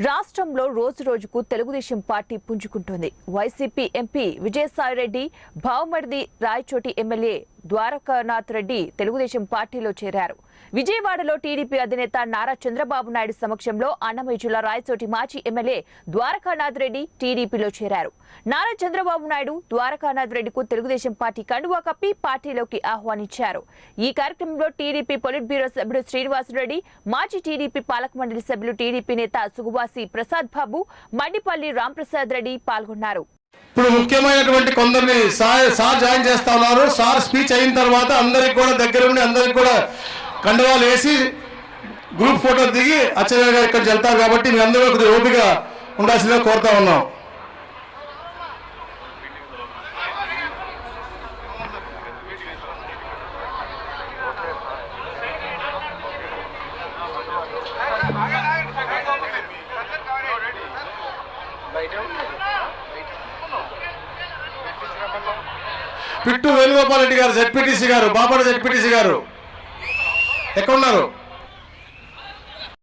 రాష్ట్రంలో రోజు రోజుకు తెలుగుదేశం పార్టీ పుంజుకుంటోంది. వైసీపీ ఎంపీ విజయసాయిరెడ్డి భావమర్ది రాయచోటి ఎమ్మెల్యే ద్వారకానాథ్ రెడ్డి తెలుగుదేశం పార్టీలో చేరారు. విజయవాడలో టీడీపీ అధినేత నారా చంద్రబాబు నాయుడు సమక్షంలో అన్నమయ్య జిల్లా రాయచోటి మాజీ ఎమ్మెల్యే ద్వారకానాథ్ రెడ్డి టీడీపీలో చేరారు. నారా చంద్రబాబు నాయుడు ద్వారకానాథ్ రెడ్డికు తెలుగుదేశం పార్టీ కండువా కప్పి పార్టీలోకి ఆహ్వానించారు. ఈ కార్యక్రమంలో టీడీపీ పొలిట్ బ్యూరో సభ్యుడు శ్రీనివాసరెడ్డి, మాజీ టీడీపీ పాలక మండలి సభ్యులు టీడీపీ నేత సుగువాసి ప్రసాద్ బాబు, మండిపల్లి రాంప్రసాద్ రెడ్డి పాల్గొన్నారు. ఇప్పుడు ముఖ్యమైనటువంటి కొందరిని సార్ జాయిన్ చేస్తా ఉన్నారు. సార్ స్పీచ్ అయిన తర్వాత అందరికి కూడా దగ్గరుండి అందరికి కూడా కండువాలు వేసి గ్రూప్ ఫోటో దిగి అచ్చయ్య గారు ఇక్కడికి వెళ్తారు. కాబట్టి మీ అందరూ కొద్దిగా ఓపిక ఉండాల్సిందిగా కోరుతా ఉన్నాం. పిట్టు వేణుగోపాల్ రెడ్డి గారు, జెడ్పీటీసీ గారు, బాపట్ల జెడ్పీటీసీ గారు ఎక్కడున్నారు?